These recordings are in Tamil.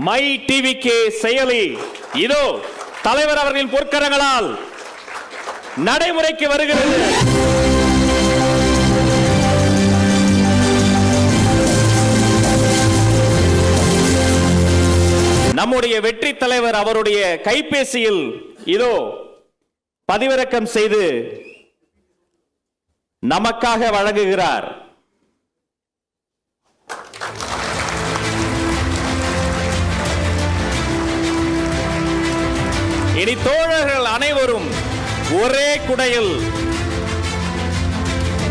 மை டிவிகே செயலி இதோ தலைவர் அவர்களின் பொற்கரங்களால் நடைமுறைக்கு வருகிறது. நம்முடைய வெற்றி தலைவர் அவருடைய கைபேசியில் இதோ பதிவிறக்கம் செய்து நமக்காக வழங்குகிறார். இனி தோழர்கள் அனைவரும் ஒரே குடையில்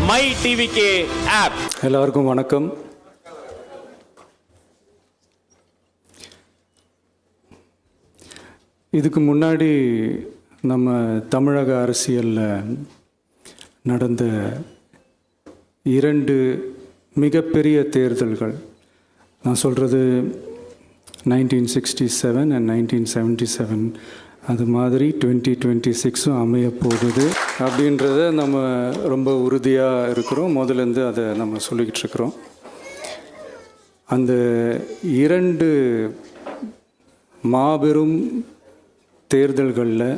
மை டிவிகே ஆப். எல்லாருக்கும் வணக்கம். இதுக்கு முன்னாடி நம்ம தமிழக அரசியலில் நடந்த 2 மிகப்பெரிய தேர்தல்கள், நான் சொல்கிறது 1967 and 1977, அது மாதிரி 2026 அமைய போகுது அப்படின்றத நம்ம ரொம்ப உறுதியாக இருக்கிறோம். முதலேருந்து அதை நம்ம சொல்லிக்கிட்டு இருக்கிறோம். அந்த 2 மாபெரும் தேர்தல்களில்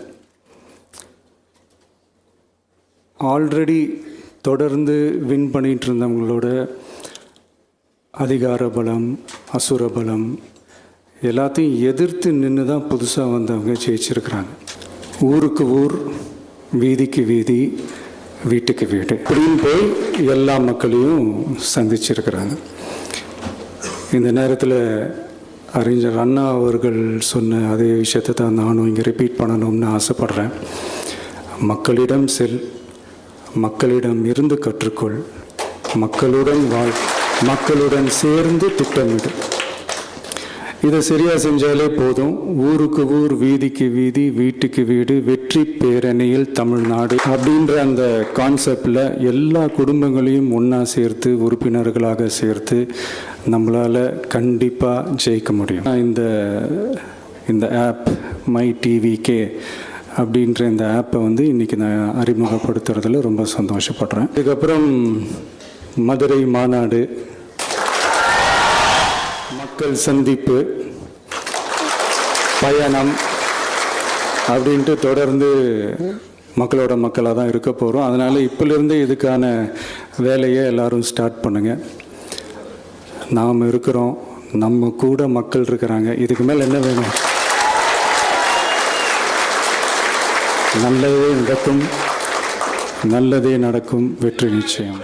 ஆல்ரெடி தொடர்ந்து வின் பண்ணிகிட்டு இருந்தவங்களோட அதிகார பலம், அசுர பலம் எல்லாத்தையும் எதிர்த்து நின்று தான் புதுசாக வந்தவங்க ஜெயிச்சிருக்கிறாங்க. ஊருக்கு ஊர், வீதிக்கு வீதி, வீட்டுக்கு வீடு அப்படின்னு போய் எல்லா மக்களையும் சந்திச்சிருக்கிறாங்க. இந்த நேரத்தில் அறிஞர் அண்ணா அவர்கள் சொன்ன அதே விஷயத்தை தான் நானும் இங்கே ரிப்பீட் பண்ணணும்னு ஆசைப்படுறேன். மக்களிடம் செல், மக்களிடம் இருந்து கற்றுக்கொள், மக்களுடன் வாழ், மக்களுடன் சேர்ந்து திட்டமிடு. இதை சரியாக செஞ்சாலே போதும். ஊருக்கு ஊர், வீதிக்கு வீதி, வீட்டுக்கு வீடு, வெற்றி பேரணியில் தமிழ்நாடு அப்படின்ற அந்த கான்செப்டில் எல்லா குடும்பங்களையும் ஒன்றா சேர்த்து, உறுப்பினர்களாக சேர்த்து நம்மளால் கண்டிப்பாக ஜெயிக்க முடியும். இந்த ஆப் மை டிவிகே அப்படின்ற இந்த ஆப்பை இன்றைக்கி நான் அறிமுகப்படுத்துறதுல ரொம்ப சந்தோஷப்படுறேன். இதுக்கப்புறம் மதுரை மாநாடு, மக்கள் சந்திப்பு, பயணம் அப்படின்ட்டு தொடர்ந்து மக்களோட மக்களாக தான் இருக்க போகிறோம். அதனால் இப்போலேருந்து இதுக்கான வேலையை எல்லோரும் ஸ்டார்ட் பண்ணுங்கள். நாம் இருக்கிறோம், நம்ம கூட மக்கள் இருக்கிறாங்க. இதுக்கு மேலே என்ன வேணும்? நல்லதே நடக்கும், நல்லதே நடக்கும், வெற்றி நிச்சயம்.